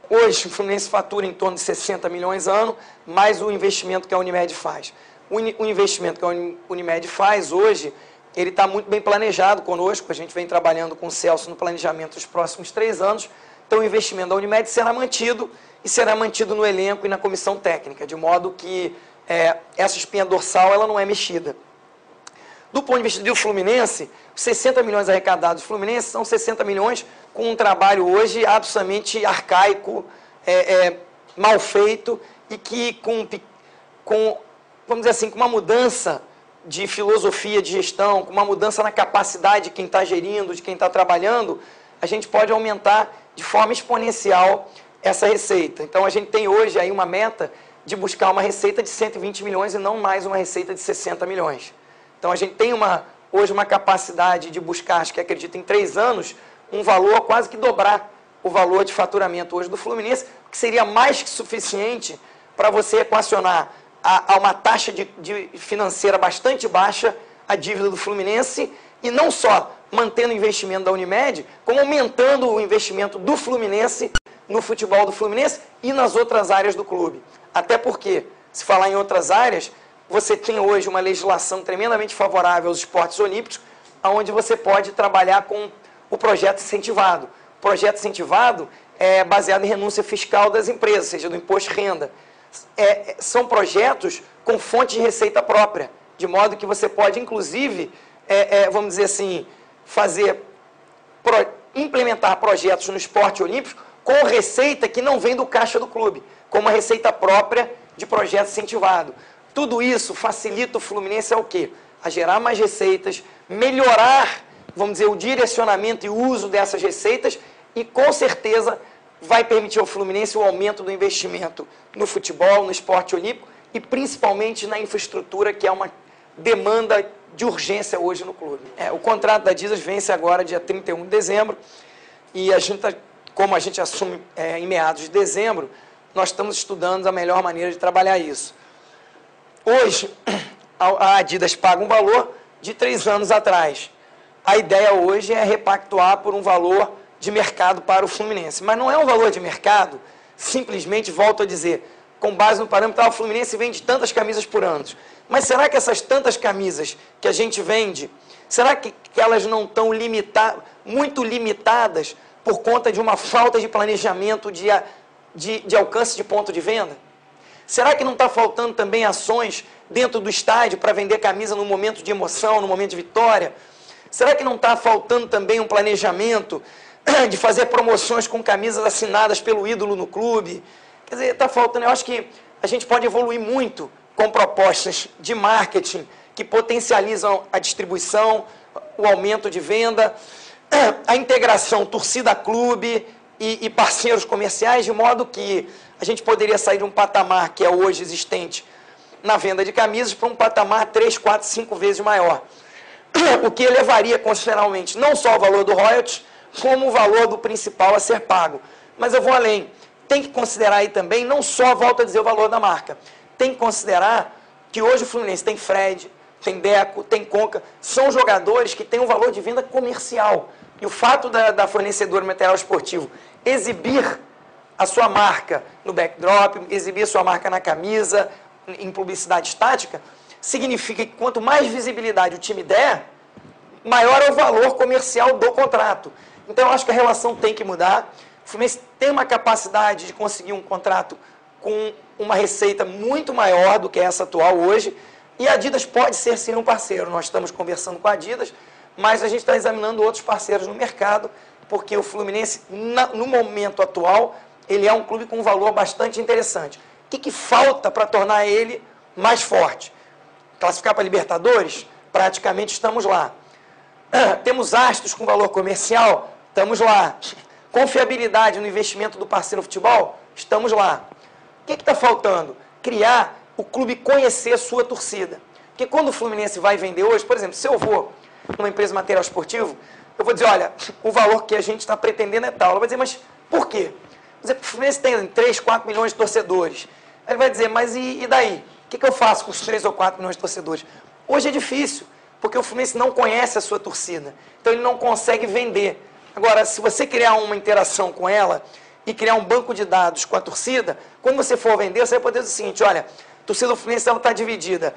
Hoje, o Fluminense fatura em torno de 60 milhões ano, mais o investimento que a Unimed faz. O investimento que a Unimed faz hoje, ele está muito bem planejado conosco, a gente vem trabalhando com o Celso no planejamento dos próximos 3 anos, então o investimento da Unimed será mantido e será mantido no elenco e na comissão técnica, de modo que essa espinha dorsal ela não é mexida. Do ponto de vista do Fluminense, os 60 milhões arrecadados do Fluminense são 60 milhões com um trabalho hoje absolutamente arcaico, mal feito e que vamos dizer assim, com uma mudança de filosofia de gestão, com uma mudança na capacidade de quem está gerindo, de quem está trabalhando, a gente pode aumentar de forma exponencial essa receita. Então, a gente tem hoje aí uma meta de buscar uma receita de 120 milhões e não mais uma receita de 60 milhões. Então, a gente tem hoje uma capacidade de buscar, acho que acredito em 3 anos, um valor quase que dobrar o valor de faturamento hoje do Fluminense, que seria mais que suficiente para você equacionar a uma taxa financeira bastante baixa a dívida do Fluminense e não só mantendo o investimento da Unimed, como aumentando o investimento do Fluminense no futebol do Fluminense e nas outras áreas do clube. Até porque, se falar em outras áreas, você tem hoje uma legislação tremendamente favorável aos esportes olímpicos, onde você pode trabalhar com o projeto incentivado. O projeto incentivado é baseado em renúncia fiscal das empresas, seja do imposto de renda. São projetos com fonte de receita própria, de modo que você pode, inclusive, vamos dizer assim, implementar projetos no esporte olímpico com receita que não vem do caixa do clube, com uma receita própria de projeto incentivado. Tudo isso facilita o Fluminense a o quê? A gerar mais receitas, melhorar, vamos dizer, o direcionamento e o uso dessas receitas e, com certeza, vai permitir ao Fluminense o aumento do investimento no futebol, no esporte olímpico e, principalmente, na infraestrutura, que é uma demanda de urgência hoje no clube. O contrato da Adidas vence agora, dia 31 de dezembro, e como a gente assume em meados de dezembro, nós estamos estudando a melhor maneira de trabalhar isso. Hoje, a Adidas paga um valor de 3 anos atrás. A ideia hoje é repactuar por um valor de mercado para o Fluminense. Mas não é um valor de mercado, simplesmente, volto a dizer, com base no parâmetro, o Fluminense vende tantas camisas por ano. Mas será que essas tantas camisas que a gente vende, será que elas não estão muito limitadas por conta de uma falta de planejamento de alcance de ponto de venda? Será que não está faltando também ações dentro do estádio para vender camisa no momento de emoção, no momento de vitória? Será que não está faltando também um planejamento de fazer promoções com camisas assinadas pelo ídolo no clube? Quer dizer, está faltando. Eu acho que a gente pode evoluir muito com propostas de marketing que potencializam a distribuição, o aumento de venda, a integração torcida-clube e parceiros comerciais, de modo que a gente poderia sair de um patamar que é hoje existente na venda de camisas para um patamar 3, 4, 5 vezes maior. O que elevaria consideravelmente não só o valor do royalties, como o valor do principal a ser pago. Mas eu vou além. Tem que considerar aí também, não só, volto a dizer, o valor da marca. Tem que considerar que hoje o Fluminense tem Fred, tem Deco, tem Conca. São jogadores que têm um valor de venda comercial. E o fato da fornecedora de material esportivo exibir a sua marca no backdrop, exibir a sua marca na camisa, em publicidade estática, significa que quanto mais visibilidade o time der, maior é o valor comercial do contrato. Então, eu acho que a relação tem que mudar. O Fluminense tem uma capacidade de conseguir um contrato com uma receita muito maior do que essa atual hoje, e a Adidas pode ser sim um parceiro. Nós estamos conversando com a Adidas, mas a gente está examinando outros parceiros no mercado, porque o Fluminense, no momento atual, ele é um clube com um valor bastante interessante. O que falta para tornar ele mais forte? Classificar para a Libertadores? Praticamente estamos lá. Temos astros com valor comercial? Estamos lá. Confiabilidade no investimento do parceiro futebol? Estamos lá. O que está faltando? Criar o clube conhecer a sua torcida. Porque quando o Fluminense vai vender hoje, por exemplo, se eu vou numa empresa de material esportivo, eu vou dizer, olha, o valor que a gente está pretendendo é tal. Ela vai dizer, mas por quê? Vou dizer, o Fluminense tem 3, 4 milhões de torcedores. Aí ele vai dizer, mas e daí? O que eu faço com os 3 ou 4 milhões de torcedores? Hoje é difícil, porque o Fluminense não conhece a sua torcida. Então ele não consegue vender. Agora, se você criar uma interação com ela e criar um banco de dados com a torcida, quando você for vender, você vai poder dizer o seguinte, olha, a torcida do Fluminense está dividida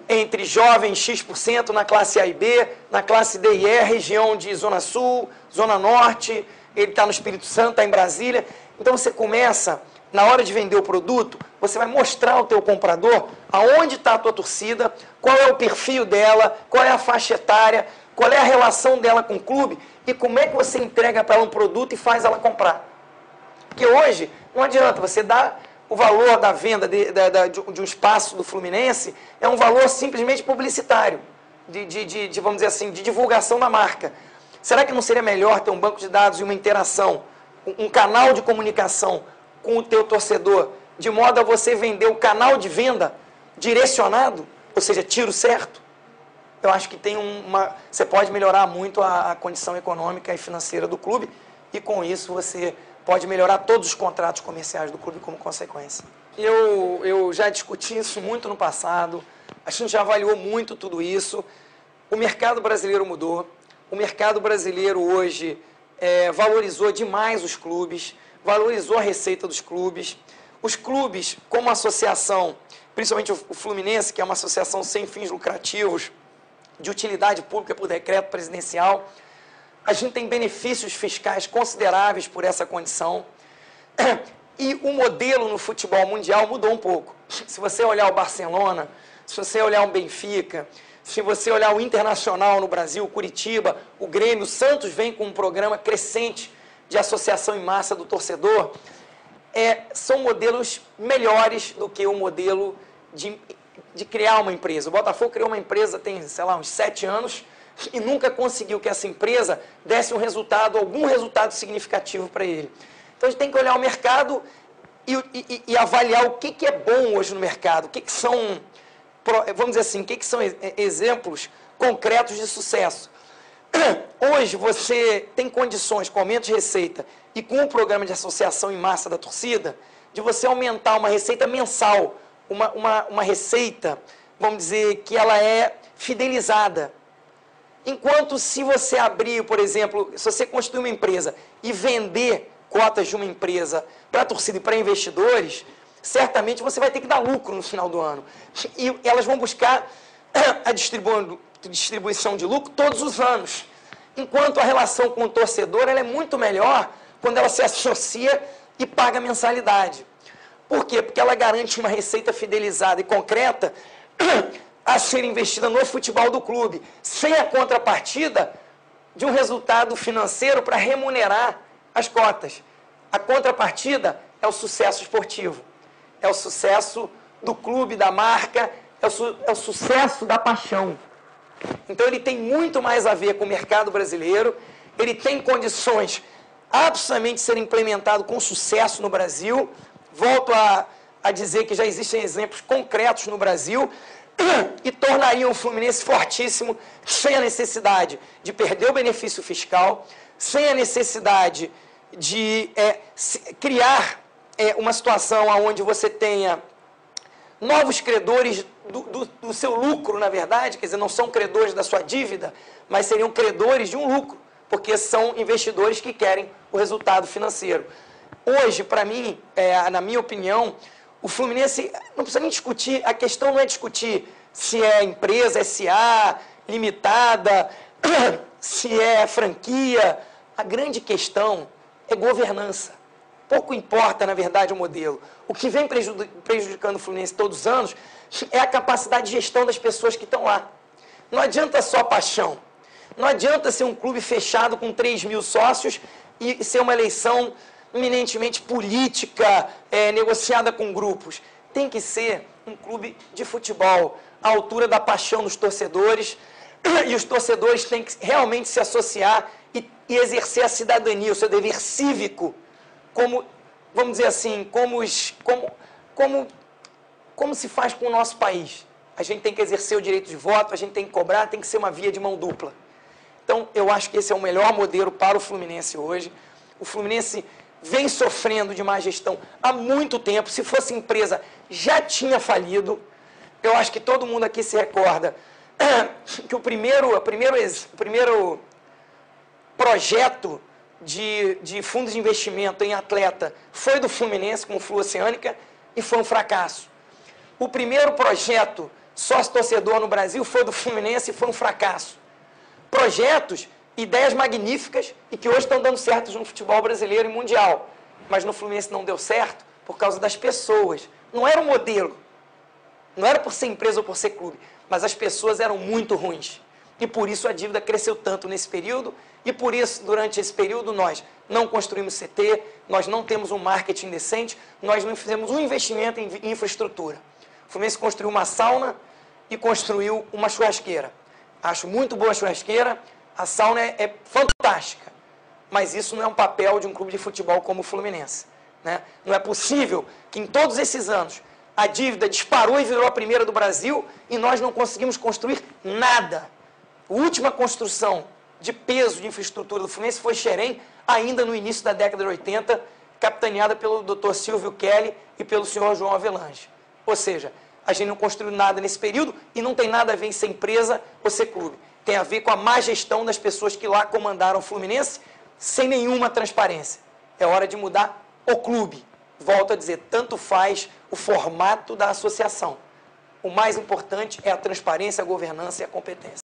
entre jovens X% na classe A e B, na classe D e E, região de Zona Sul, Zona Norte, ele está no Espírito Santo, está em Brasília. Então você começa, na hora de vender o produto, você vai mostrar ao teu comprador aonde está a tua torcida, qual é o perfil dela, qual é a faixa etária, qual é a relação dela com o clube e como é que você entrega para ela um produto e faz ela comprar. Porque hoje não adianta você dar o valor da venda de um espaço do Fluminense, é um valor simplesmente publicitário, vamos dizer assim, de divulgação da marca. Será que não seria melhor ter um banco de dados e uma interação, um canal de comunicação com o teu torcedor, de modo a você vender o canal de venda direcionado, ou seja, tiro certo? Eu acho que você pode melhorar muito a condição econômica e financeira do clube e com isso você pode melhorar todos os contratos comerciais do clube como consequência. Eu já discuti isso muito no passado, a gente já avaliou muito tudo isso, o mercado brasileiro mudou, o mercado brasileiro hoje valorizou demais os clubes, valorizou a receita dos clubes. Os clubes, como associação, principalmente o Fluminense, que é uma associação sem fins lucrativos, de utilidade pública por decreto presidencial, a gente tem benefícios fiscais consideráveis por essa condição. E o modelo no futebol mundial mudou um pouco. Se você olhar o Barcelona, se você olhar o Benfica, se você olhar o Internacional no Brasil, o Curitiba, o Grêmio, o Santos vem com um programa crescente de associação em massa do torcedor, são modelos melhores do que o modelo de criar uma empresa. O Botafogo criou uma empresa tem, sei lá, uns 7 anos e nunca conseguiu que essa empresa desse algum resultado significativo para ele. Então a gente tem que olhar o mercado e avaliar o que é bom hoje no mercado, o que são, vamos dizer assim, o que são exemplos concretos de sucesso. Hoje você tem condições, com aumento de receita e com o programa de associação em massa da torcida, de você aumentar uma receita mensal, uma receita, vamos dizer, que ela é fidelizada. Enquanto se você abrir, por exemplo, se você constituir uma empresa e vender cotas de uma empresa para a torcida e para investidores, certamente você vai ter que dar lucro no final do ano. E elas vão buscar a distribuição de lucro todos os anos. Enquanto a relação com o torcedor ela é muito melhor quando ela se associa e paga mensalidade. Por quê? Porque ela garante uma receita fidelizada e concreta a ser investida no futebol do clube, sem a contrapartida de um resultado financeiro para remunerar as cotas. A contrapartida é o sucesso esportivo, é o sucesso do clube, da marca, é o sucesso da paixão. Então ele tem muito mais a ver com o mercado brasileiro, ele tem condições absolutamente de ser implementado com sucesso no Brasil. Volto a dizer que já existem exemplos concretos no Brasil e tornariam o Fluminense fortíssimo, sem a necessidade de perder o benefício fiscal, sem a necessidade de criar uma situação onde você tenha novos credores do seu lucro, na verdade, quer dizer, não são credores da sua dívida, mas seriam credores de um lucro, porque são investidores que querem o resultado financeiro. Hoje, para mim, na minha opinião, o Fluminense não precisa nem discutir, a questão não é discutir se é empresa, SA, limitada, se é franquia. A grande questão é governança. Pouco importa, na verdade, o modelo. O que vem prejudicando o Fluminense todos os anos é a capacidade de gestão das pessoas que estão lá. Não adianta só paixão. Não adianta ser um clube fechado com 3.000 sócios e ser uma eleição eminentemente política, negociada com grupos. Tem que ser um clube de futebol, à altura da paixão dos torcedores, e os torcedores têm que realmente se associar e exercer a cidadania, o seu dever cívico, como, vamos dizer assim, como se faz com o nosso país. A gente tem que exercer o direito de voto, a gente tem que cobrar, tem que ser uma via de mão dupla. Então, eu acho que esse é o melhor modelo para o Fluminense hoje. O Fluminense vem sofrendo de má gestão há muito tempo. Se fosse empresa, já tinha falido. Eu acho que todo mundo aqui se recorda que o primeiro projeto de fundos de investimento em atleta foi do Fluminense, com o Flu Oceânica, e foi um fracasso. O primeiro projeto sócio-torcedor no Brasil foi do Fluminense e foi um fracasso. Projetos, ideias magníficas e que hoje estão dando certo no futebol brasileiro e mundial. Mas no Fluminense não deu certo por causa das pessoas. Não era o modelo. Não era por ser empresa ou por ser clube. Mas as pessoas eram muito ruins. E por isso a dívida cresceu tanto nesse período. E por isso, durante esse período, nós não construímos CT, nós não temos um marketing decente, nós não fizemos um investimento em infraestrutura. O Fluminense construiu uma sauna e construiu uma churrasqueira. Acho muito boa a churrasqueira, a sauna é fantástica. Mas isso não é um papel de um clube de futebol como o Fluminense, né? Não é possível que em todos esses anos a dívida disparou e virou a primeira do Brasil e nós não conseguimos construir nada. A última construção de peso de infraestrutura do Fluminense foi Xerém, ainda no início da década de 80, capitaneada pelo Dr. Silvio Kelly e pelo senhor João Avelange. Ou seja, a gente não construiu nada nesse período e não tem nada a ver em ser empresa ou ser clube. Tem a ver com a má gestão das pessoas que lá comandaram o Fluminense sem nenhuma transparência. É hora de mudar o clube. Volto a dizer, tanto faz o formato da associação. O mais importante é a transparência, a governança e a competência.